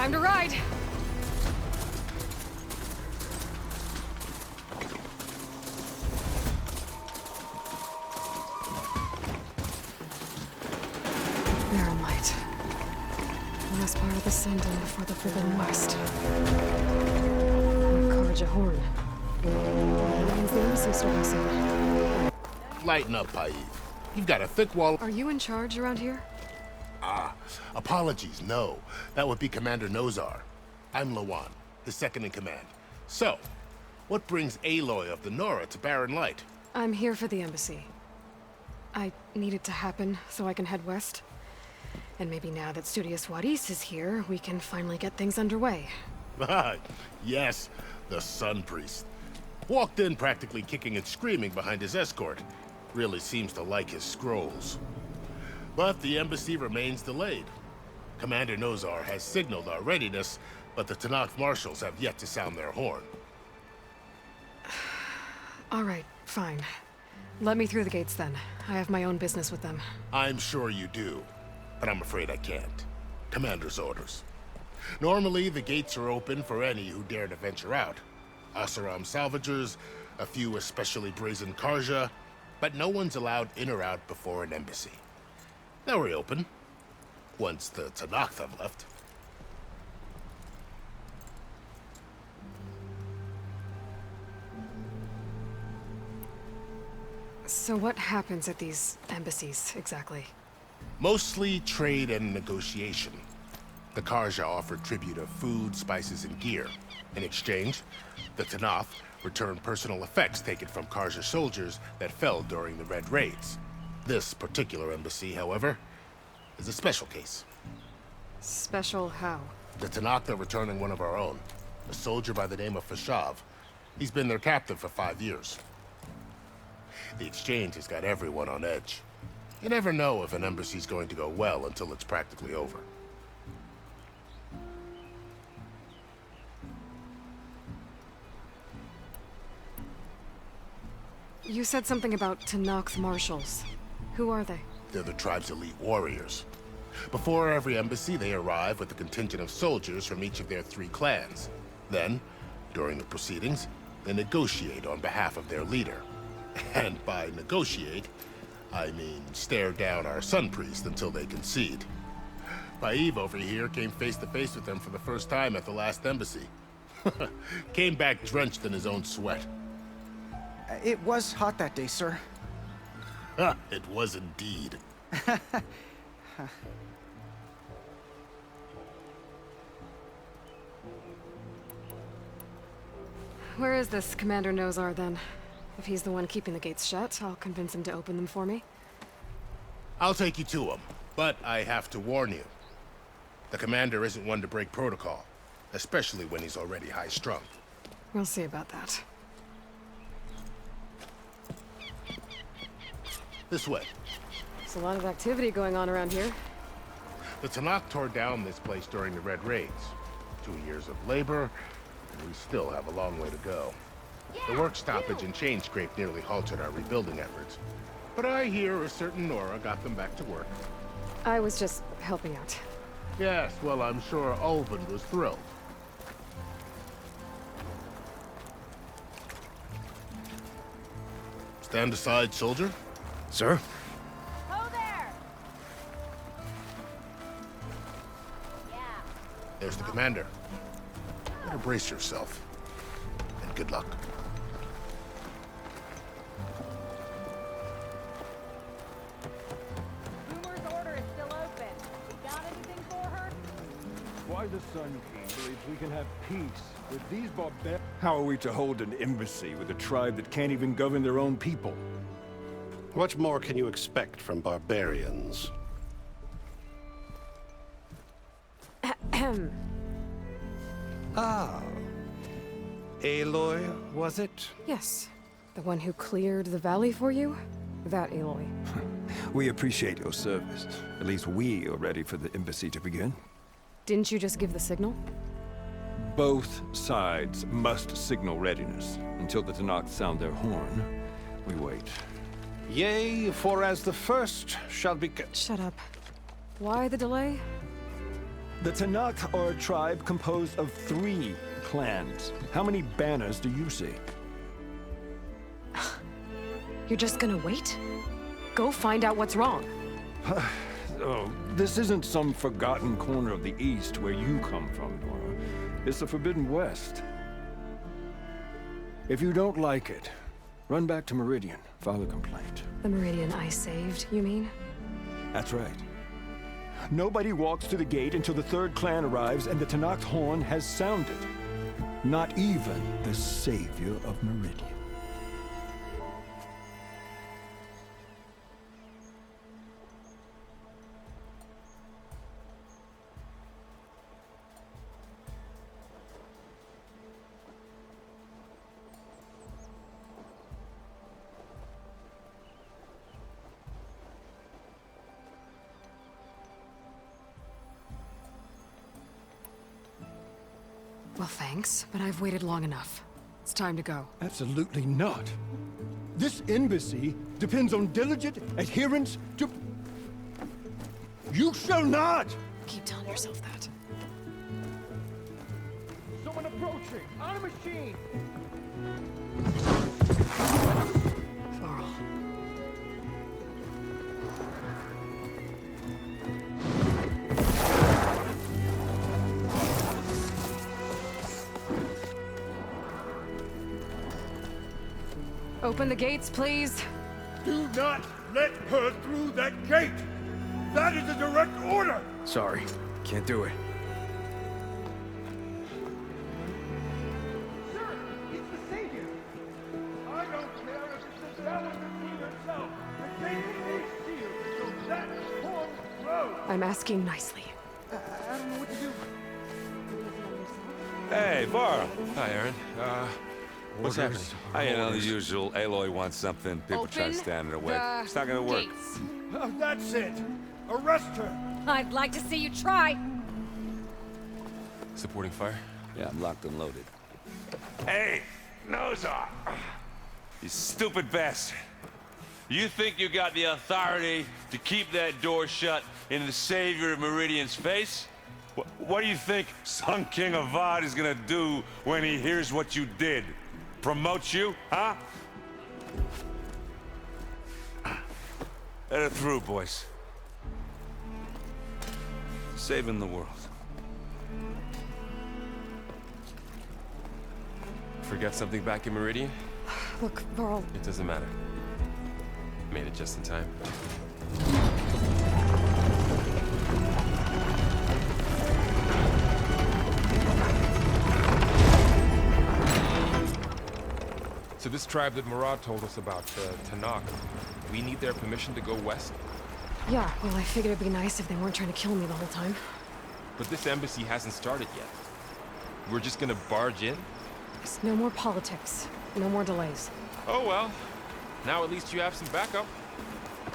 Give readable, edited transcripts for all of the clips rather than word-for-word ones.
Time to ride! Barren light. Last part of the Sending before the Forbidden West. Karja Horn. That means the embassy starting soon. Lighten up, Paid. You've got a thick wall. Are you in charge around here? Apologies, no. That would be Commander Nozar. I'm Lawan, his second in command. So, what brings Aloy of the Nora to Barren Light? I'm here for the embassy. I need it to happen so I can head west. And maybe now that Studious Wadis is here, we can finally get things underway. Yes, the Sun Priest. Walked in practically kicking and screaming behind his escort. Really seems to like his scrolls. But the embassy remains delayed. Commander Nozar has signaled our readiness, but the Tanakh marshals have yet to sound their horn. All right, fine. Let me through the gates then. I have my own business with them. I'm sure you do, but I'm afraid I can't. Commander's orders. Normally, the gates are open for any who dare to venture out. Asaram salvagers, a few especially brazen Karja, but no one's allowed in or out before an embassy. They'll reopen, once the Tanakh have left. So what happens at these embassies, exactly? Mostly trade and negotiation. The Karja offer tribute of food, spices, and gear. In exchange, the Tanakh return personal effects taken from Karja soldiers that fell during the Red Raids. This particular embassy, however, is a special case. Special how? The Tanakh are returning one of our own, a soldier by the name of Fashav. He's been their captive for 5 years. The exchange has got everyone on edge. You never know if an embassy's going to go well until it's practically over. You said something about Tanakh marshals. Who are they? They're the tribe's elite warriors. Before every embassy, they arrive with a contingent of soldiers from each of their 3 clans. Then, during the proceedings, they negotiate on behalf of their leader. And by negotiate, I mean stare down our Sun Priest until they concede. Paev over here came face to face with them for the first time at the last embassy. Came back drenched in his own sweat. It was hot that day, sir. It was indeed. Where is this Commander Nozar, then? If he's the one keeping the gates shut, I'll convince him to open them for me. I'll take you to him, but I have to warn you. The commander isn't one to break protocol, especially when he's already high-strung. We'll see about that. This way. There's a lot of activity going on around here. The Tanakh tore down this place during the Red Raids. 2 years of labor, and we still have a long way to go. The work stoppage and chain scrape nearly halted our rebuilding efforts. But I hear a certain Nora got them back to work. I was just helping out. Yes, well, I'm sure Ulvin was thrilled. Stand aside, soldier. Sir? Ho there! Yeah. There's the commander. Better brace yourself. And good luck. Boomer's order is still open. You got anything for her? Why the Sun King believes we can have peace with these barbarians. How are we to hold an embassy with a tribe that can't even govern their own people? What more can you expect from barbarians? Ah. Aloy, was it? Yes. The one who cleared the valley for you? That Aloy. We appreciate your service. At least we are ready for the embassy to begin. Didn't you just give the signal? Both sides must signal readiness. Until the Tanakh sound their horn, we wait. Yea, for as the first shall be... Shut up. Why the delay? The Tanakh are a tribe composed of 3 clans. How many banners do you see? You're just gonna wait? Go find out what's wrong. Oh, this isn't some forgotten corner of the East where you come from, Nora. It's the Forbidden West. If you don't like it, run back to Meridian, file a complaint. The Meridian I saved, you mean? That's right. Nobody walks to the gate until the 3rd clan arrives and the Tanakh horn has sounded. Not even the savior of Meridian. Well, thanks, but I've waited long enough. It's time to go. Absolutely not. This embassy depends on diligent adherence to... You shall not! Keep telling yourself that. Someone approaching! On a machine! Varl. Open the gates, please. Do not let her through that gate! That is a direct order! Sorry, can't do it. Sir, he's the savior! I don't care if it's the devil between herself. The gate is sealed, so that whole road! I'm asking nicely. I don't know what to do. Hey, Varl. Hi, Aaron. What's happening? You know, the usual. Aloy wants something. People try to stand in her way. It's not gonna work. That's it! Arrest her! I'd like to see you try. Supporting fire? Yeah, I'm locked and loaded. Hey, nose off! You stupid bastard. You think you got the authority to keep that door shut in the savior of Meridian's face? What do you think Sun King Avad is gonna do when he hears what you did? Promote you, huh? Let her through, boys. Saving the world. Forget something back in Meridian? Look, Varl, It doesn't matter. Made it just in time. So this tribe that Murad told us about, Tanakh, we need their permission to go west? yeah, well, I figured it'd be nice if they weren't trying to kill me the whole time. But this embassy hasn't started yet. We're just gonna barge in? There's no more politics. No more delays. Oh well. Now at least you have some backup.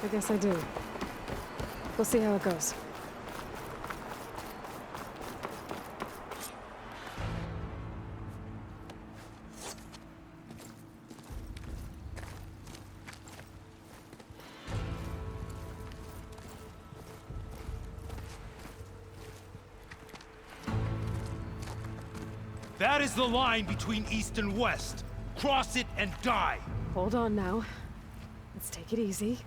I guess I do. We'll see how it goes. That is the line between East and West. Cross it and die. Hold on now. Let's take it easy.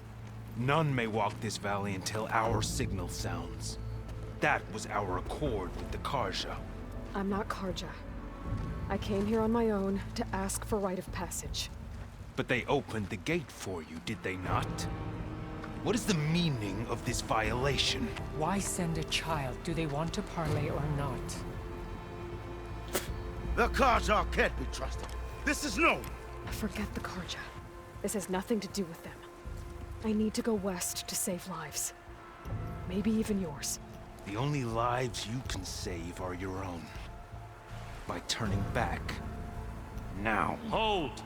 None may walk this valley until our signal sounds. That was our accord with the Karja. I'm not Karja. I came here on my own to ask for rite of passage. But they opened the gate for you, did they not? What is the meaning of this violation? Why send a child? Do they want to parley or not? The Karja can't be trusted. This is known. Forget the Karja. This has nothing to do with them. I need to go west to save lives. Maybe even yours. The only lives you can save are your own. By turning back. Now. Hold!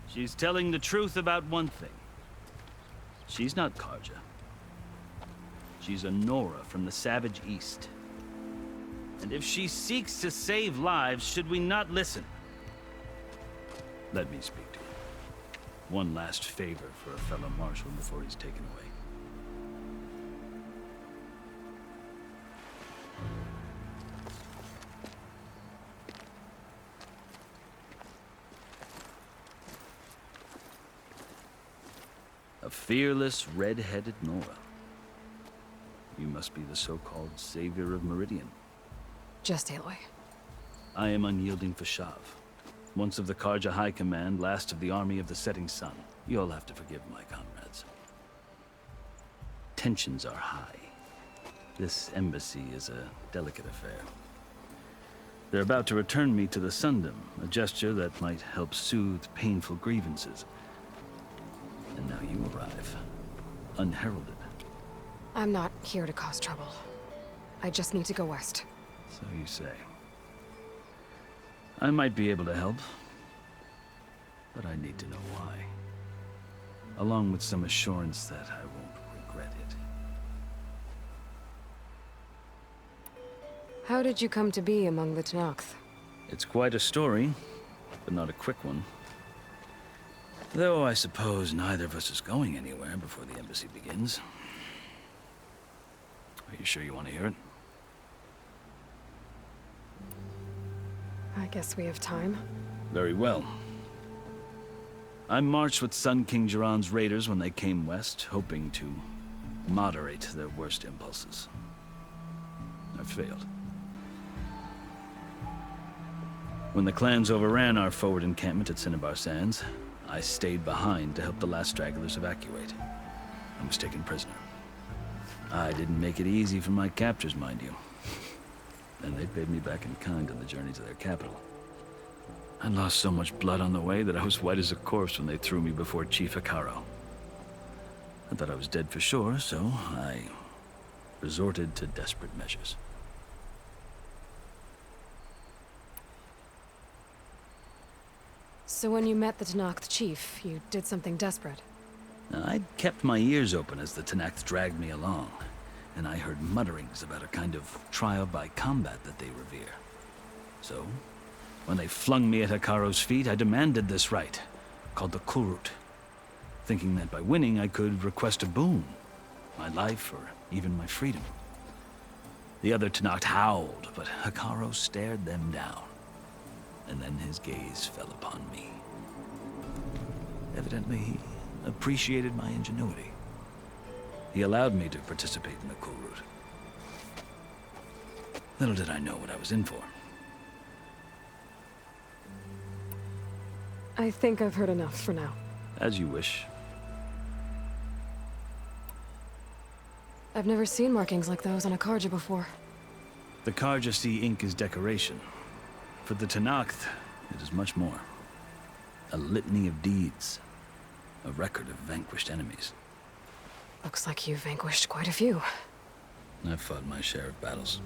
She's telling the truth about one thing. She's not Karja. She's a Nora from the Savage East. And if she seeks to save lives, should we not listen? Let me speak to you. One last favor for a fellow marshal before he's taken away. fearless, red-headed Nora. You must be the so-called savior of Meridian. Just Aloy. I am unyielding Fashav, once of the Karja High Command, last of the Army of the Setting Sun. You'll have to forgive my comrades. Tensions are high. This embassy is a delicate affair. They're about to return me to the Sundom, a gesture that might help soothe painful grievances. And now you arrive, unheralded. I'm not here to cause trouble. I just need to go west. So you say. I might be able to help, but I need to know why. Along with some assurance that I won't regret it. How did you come to be among the Tenakth? It's quite a story, but not a quick one. Though I suppose neither of us is going anywhere before the embassy begins. Are you sure you want to hear it? I guess we have time. Very well. I marched with Sun King Jiran's raiders when they came west, hoping to moderate their worst impulses. I failed. When the clans overran our forward encampment at Cinnabar Sands, I stayed behind to help the last stragglers evacuate. I was taken prisoner. I didn't make it easy for my captors, mind you. And they paid me back in kind on the journey to their capital. I lost so much blood on the way that I was white as a corpse when they threw me before Chief Hikaro. I thought I was dead for sure, so I resorted to desperate measures. So when you met the Tenakth chief, you did something desperate? Now, I'd kept my ears open as the Tenakth dragged me along, and I heard mutterings about a kind of trial by combat that they revere. So, when they flung me at Hikaro's feet, I demanded this right, called the Kulrut, thinking that by winning I could request a boon, my life or even my freedom. The other Tenakth howled, but Hikaro stared them down, and then his gaze fell upon me. Evidently, he appreciated my ingenuity. He allowed me to participate in the Kulrut. Little did I know what I was in for. I think I've heard enough for now. As you wish. I've never seen markings like those on a Karja before. The Karja see ink as decoration. For the Tenakth, it is much more. A litany of deeds. A record of vanquished enemies. Looks like you've vanquished quite a few. I've fought my share of battles.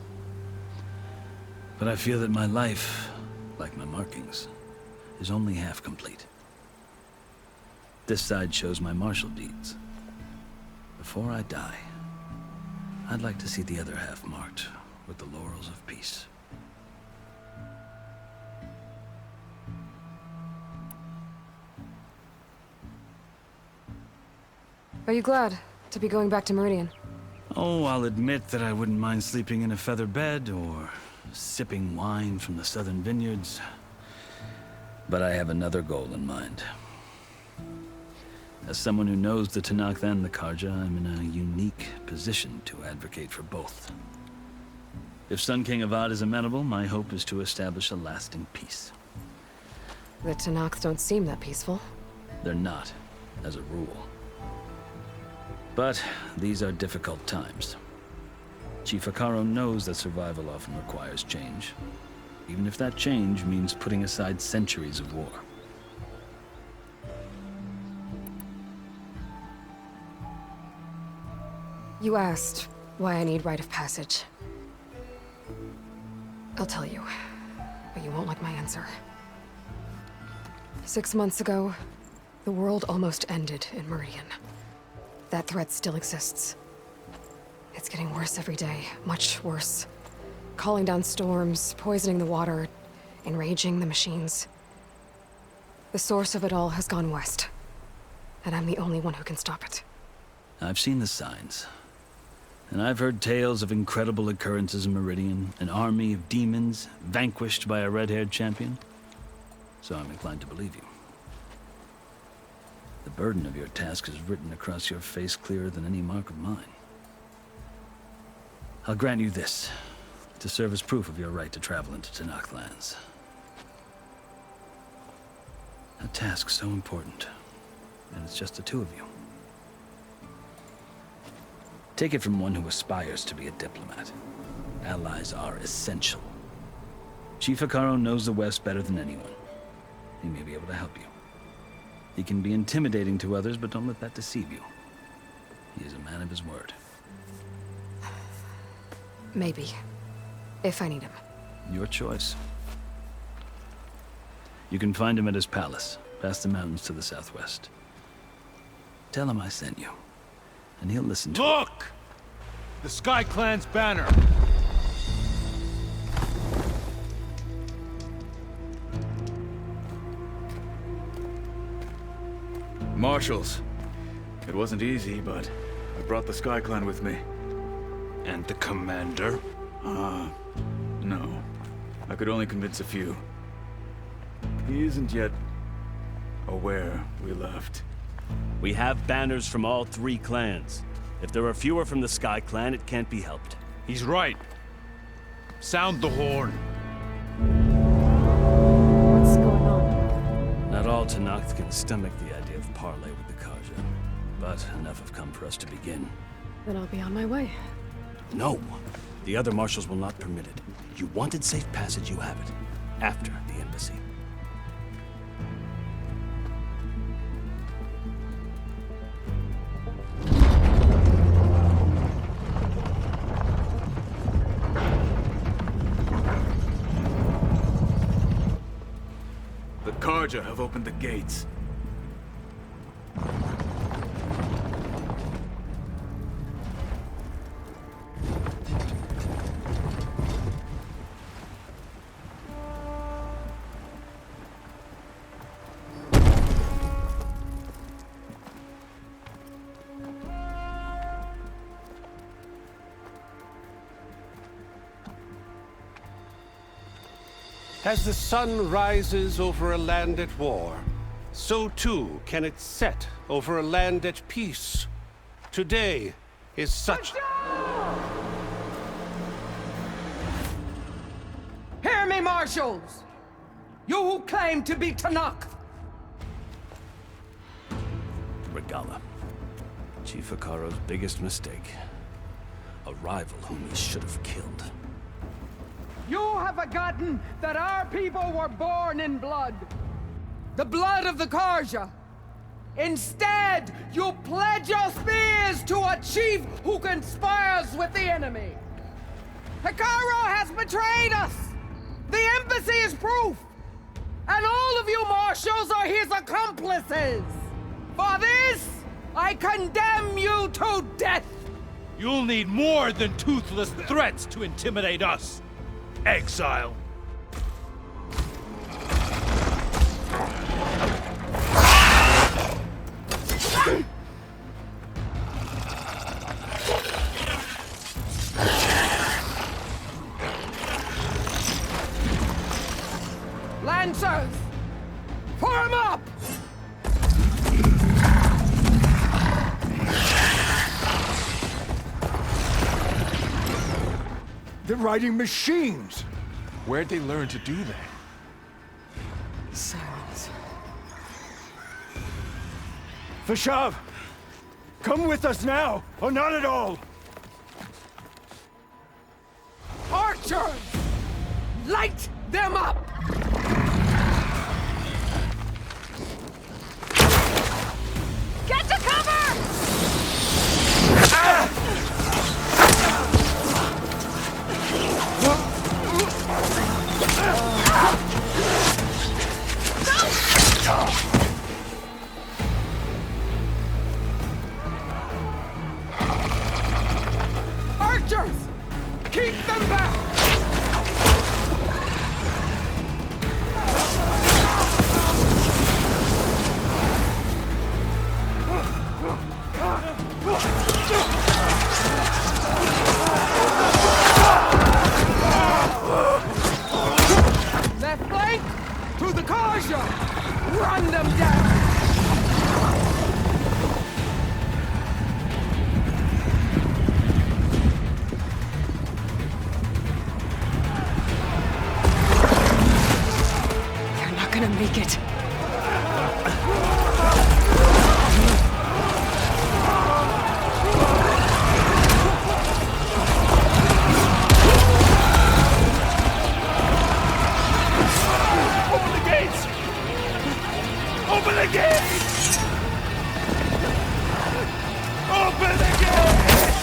But I feel that my life, like my markings, is only half complete. This side shows my martial deeds. Before I die, I'd like to see the other half marked with the laurels of peace. Are you glad to be going back to Meridian? Oh, I'll admit that I wouldn't mind sleeping in a feather bed or sipping wine from the southern vineyards. But I have another goal in mind. As someone who knows the Tenakth and the Karja, I'm in a unique position to advocate for both. If Sun King Avad is amenable, my hope is to establish a lasting peace. The Tenakth don't seem that peaceful. They're not, as a rule. But these are difficult times. Chief Hikaro knows that survival often requires change, even if that change means putting aside centuries of war. You asked why I need rite of passage. I'll tell you, but you won't like my answer. 6 months ago, the world almost ended in Meridian. That threat still exists. It's getting worse every day, much worse. Calling down storms, poisoning the water, enraging the machines. The source of it all has gone west, and I'm the only one who can stop it. I've seen the signs. And I've heard tales of incredible occurrences in Meridian, an army of demons vanquished by a red-haired champion. So I'm inclined to believe you. The burden of your task is written across your face clearer than any mark of mine. I'll grant you this, to serve as proof of your right to travel into Tanakh lands. A task so important, and it's just the two of you. Take it from one who aspires to be a diplomat. Allies are essential. Chief Hikaru knows the West better than anyone. He may be able to help you. He can be intimidating to others, but don't let that deceive you. He is a man of his word. Maybe. If I need him. Your choice. You can find him at his palace, past the mountains to the southwest. Tell him I sent you, and he'll listen to Look! The Sky Clan's banner! Marshals. It wasn't easy, but I brought the Sky Clan with me. And the commander? No. I could only convince a few. He isn't yet aware we left. We have banners from all three clans. If there are fewer from the Sky Clan, it can't be helped. He's right. Sound the horn. What's going on? Not all Tanakh can stomach the idea of parley with the Karja, but enough have come for us to begin. Then I'll be on my way. No! The other marshals will not permit it. You wanted safe passage, you have it. After the embassy. The Karja have opened the gates. As the sun rises over a land at war, so too can it set over a land at peace. Today is such... Hear me, marshals! You who claim to be Tanakh! Regala. Chief Hikaru's biggest mistake. A rival whom he should have killed. You have forgotten that our people were born in blood. The blood of the Karja. Instead, you pledge your spears to a chief who conspires with the enemy. Hikaru has betrayed us! The embassy is proof! And all of you marshals are his accomplices! For this, I condemn you to death! You'll need more than toothless threats to intimidate us. Exile. Lancers! Form up! They're riding machines! Where'd they learn to do that? Silence. Vashav! Come with us now, or not at all! Archers! Light them up! Get to cover! Archers! Keep them back! Left flank! To the Karja! Run them down! take it. Open the gates! Open the gates! Open the gates!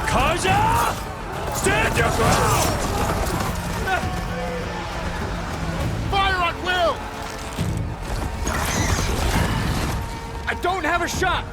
Kaja! Stand your ground! Fire at will! I don't have a shot!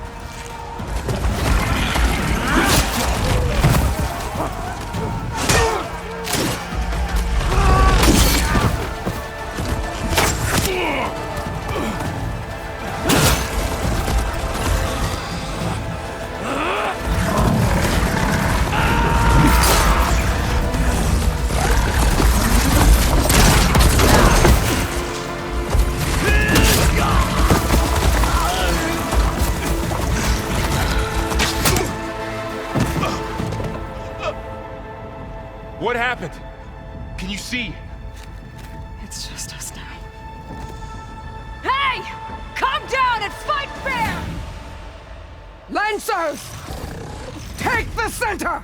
What happened? Can you see? It's just us now. Hey! Come down and fight fair! Lancers! Take the center!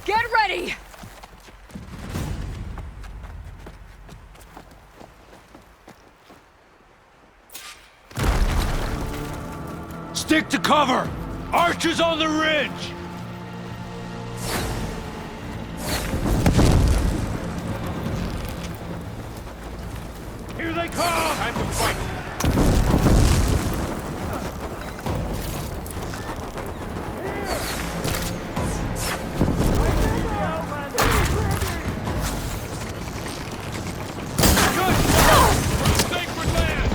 Get ready! Stick to cover! Archers on the ridge! Here they come! Time to fight! Sacred land!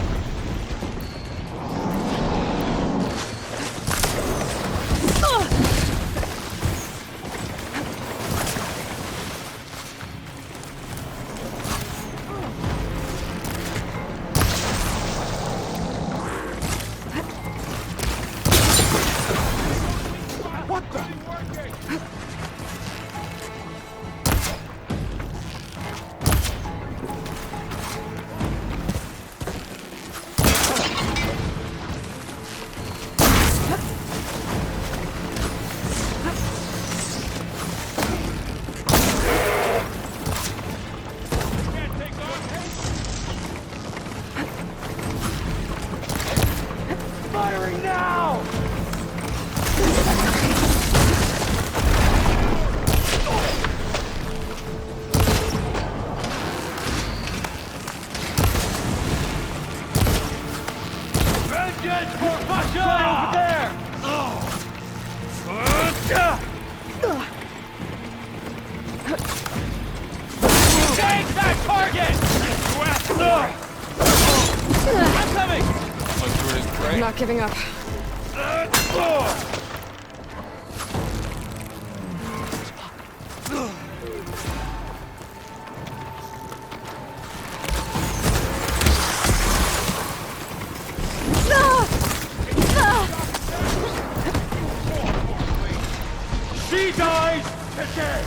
Firing now! Vengeance for Pasha! Over there! Take that target! I'm coming! I'm not giving up. She dies today!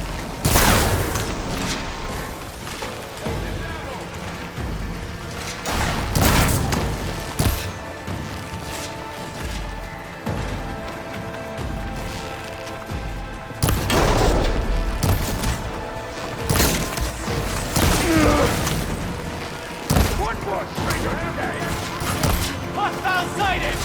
One more traitor today! Hostile sighted!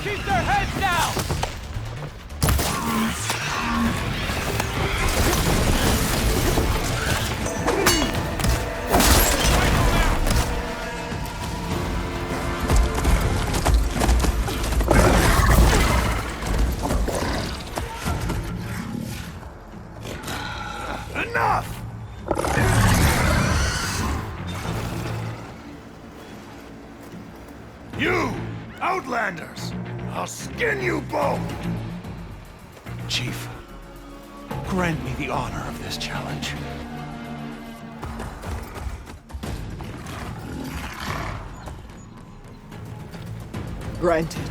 Keep their heads down! Enough! You, Outlanders! I'll skin you both! Chief, grant me the honor of this challenge. Granted.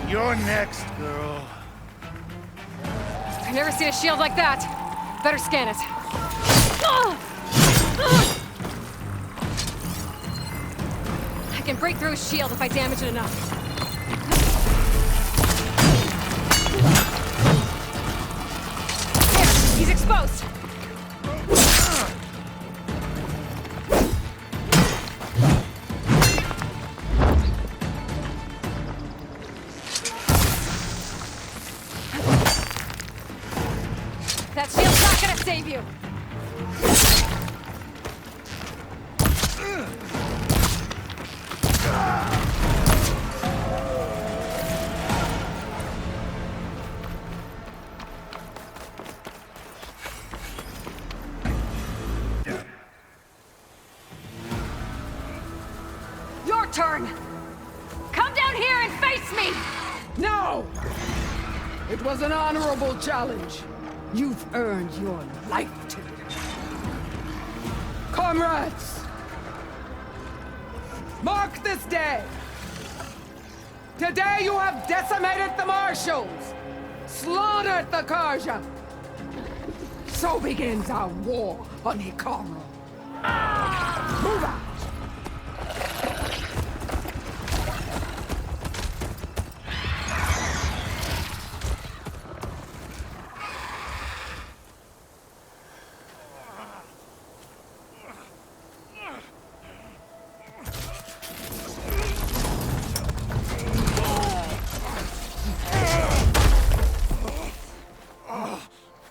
You're next, girl. I've never seen a shield like that. Better scan it. I can break through a shield if I damage it enough. There, he's exposed. That shield's not gonna save you! Your turn! Come down here and face me! No! It was an honorable challenge. You've earned your life today. Comrades! Mark this day! Today you have decimated the Marshals! Slaughtered the Karja! So begins our war on Hikaru. Move out!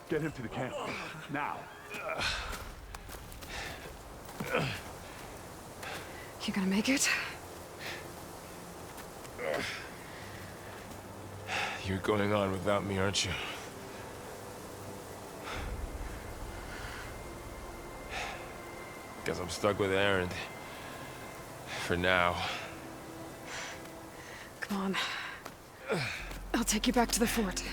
Get him to the camp. Now. You gonna make it? You're going on without me, aren't you? Guess I'm stuck with Aaron. For now. Come on. I'll take you back to the fort.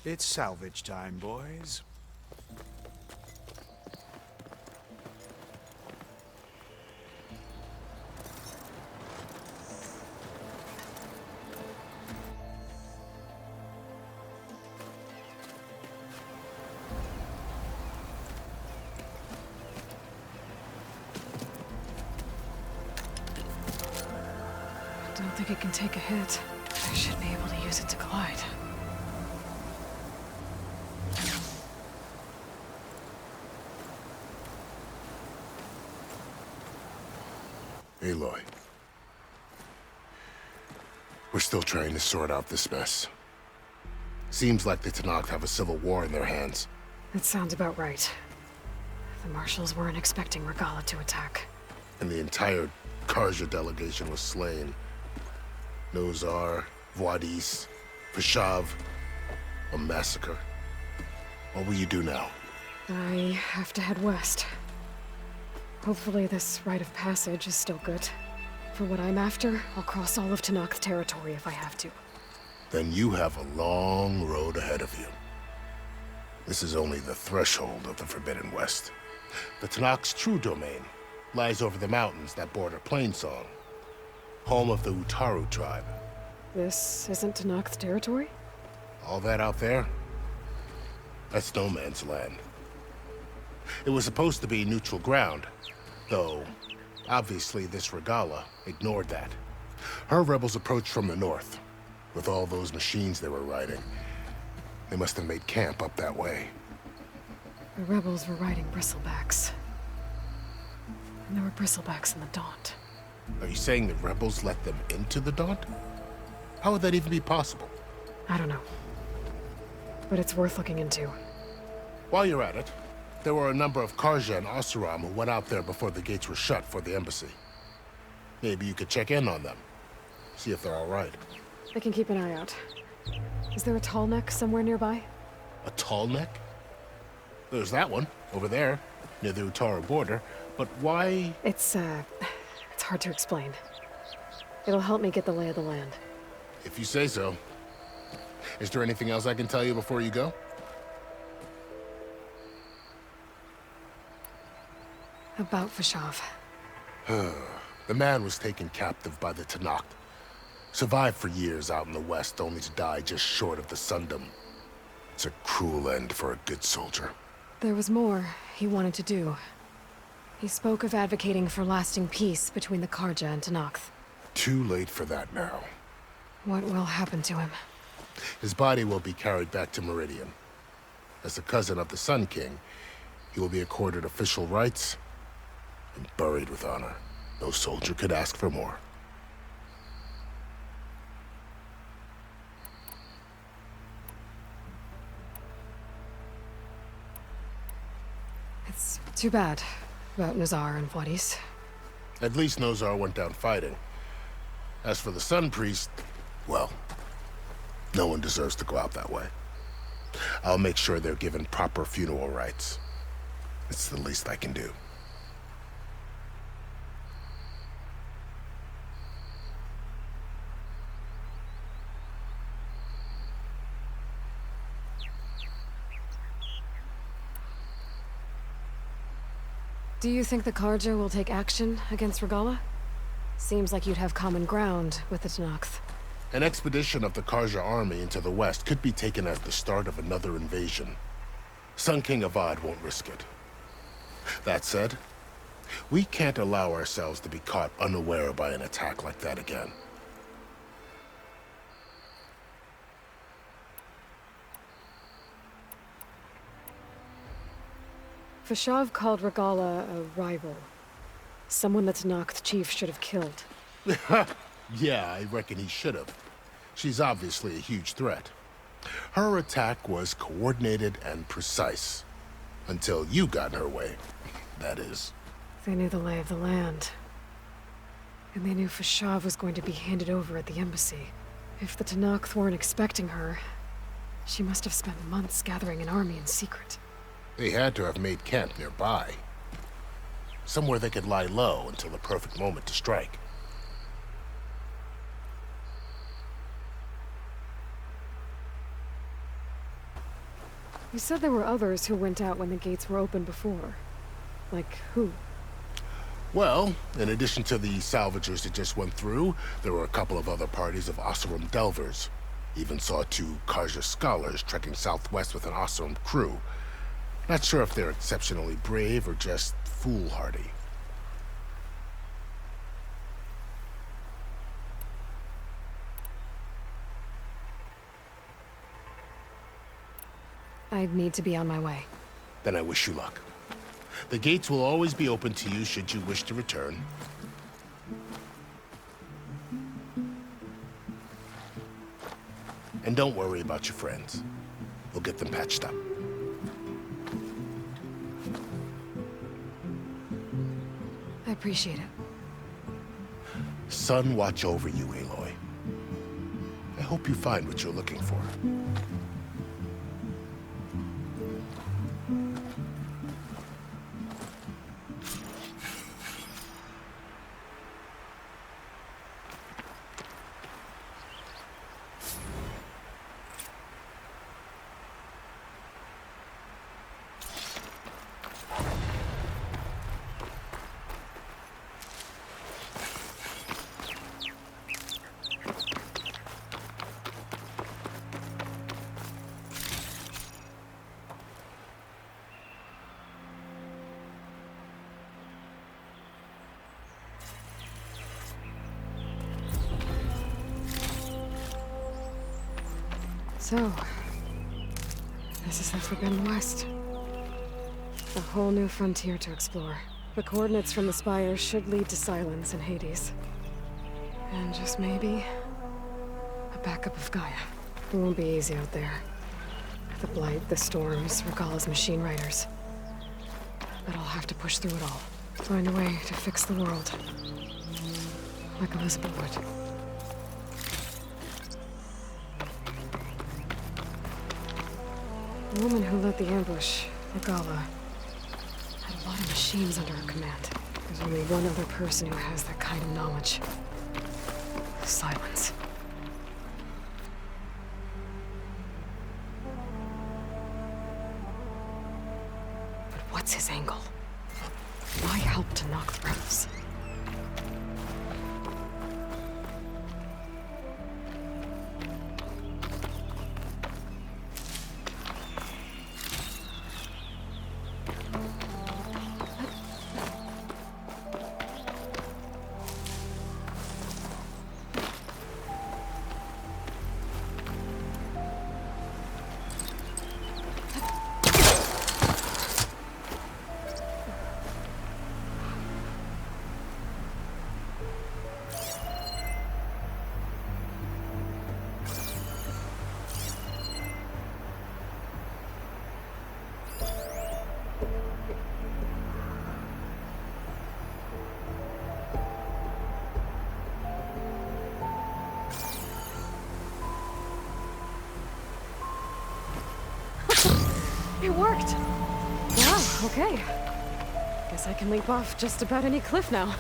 It's salvage time, boys. I don't think it can take a hit. I should be able to use it to glide. Aloy. We're still trying to sort out this mess. Seems like the Tenakth have a civil war in their hands. That sounds about right. The marshals weren't expecting Regala to attack. And the entire Karja delegation was slain. Nozar, Voidis, Vashav, a massacre. What will you do now? I have to head west. Hopefully this rite of passage is still good. For what I'm after, I'll cross all of Tenakth territory if I have to. Then you have a long road ahead of you. This is only the threshold of the Forbidden West. The Tenakth's true domain lies over the mountains that border Plainsong, home of the Utaru tribe. This isn't Tenakth territory? All that out there? That's no man's land. It was supposed to be neutral ground, though obviously this Regala ignored that. Her rebels approached from the north, with all those machines they were riding. They must have made camp up that way. The rebels were riding bristlebacks. And there were bristlebacks in the Daunt. Are you saying the rebels let them into the Daunt? How would that even be possible? I don't know. But it's worth looking into. While you're at it, there were a number of Karja and Oseram who went out there before the gates were shut for the embassy. Maybe you could check in on them. See if they're all right. I can keep an eye out. Is there a tall neck somewhere nearby? A tall neck? There's that one, over there, near the Utaru border. But why? It's hard to explain. It'll help me get the lay of the land. If you say so. Is there anything else I can tell you before you go? About Vashav. The man was taken captive by the Tenakth. Survived for years out in the west, only to die just short of the Sundom. It's a cruel end for a good soldier. There was more he wanted to do. He spoke of advocating for lasting peace between the Karja and Tenakth. Too late for that now. What will happen to him? His body will be carried back to Meridian. As the cousin of the Sun King, he will be accorded official rights and buried with honor. No soldier could ask for more. It's too bad about Nazar and Voidis. At least Nozar went down fighting. As for the Sun Priest, well, no one deserves to go out that way. I'll make sure they're given proper funeral rites. It's the least I can do. Do you think the Karja will take action against Regala? Seems like you'd have common ground with the Tenakth. An expedition of the Karja army into the west could be taken as the start of another invasion. Sun King Avad won't risk it. That said, we can't allow ourselves to be caught unaware by an attack like that again. Vashav called Regala a rival. Someone the Tenakth chief should have killed. Yeah, I reckon he should have. She's obviously a huge threat. Her attack was coordinated and precise. Until you got in her way, that is. They knew the lay of the land. And they knew Vashav was going to be handed over at the embassy. If the Tenakth weren't expecting her, she must have spent months gathering an army in secret. They had to have made camp nearby. Somewhere they could lie low until the perfect moment to strike. You said there were others who went out when the gates were open before. Like who? Well, in addition to the salvagers that just went through, there were a couple of other parties of Oseram delvers. Even saw 2 Karja scholars trekking southwest with an Oseram crew. Not sure if they're exceptionally brave or just foolhardy. I'd need to be on my way. Then I wish you luck. The gates will always be open to you should you wish to return. And don't worry about your friends. We'll get them patched up. I appreciate it. Sun watch over you, Aloy. I hope you find what you're looking for. So, this is the Forbidden West. A whole new frontier to explore. The coordinates from the spires should lead to Silence and Hades. And just maybe, a backup of Gaia. It won't be easy out there. The Blight, the Storms, Regalla's machine riders. But I'll have to push through it all. Find a way to fix the world. Like Elizabeth would. The woman who led the ambush, Regalla, had a lot of machines under her command. There's only one other person who has that kind of knowledge. Silence. But what's his angle? Why help to knock the rebels? It worked! Wow, okay. Guess I can leap off just about any cliff now.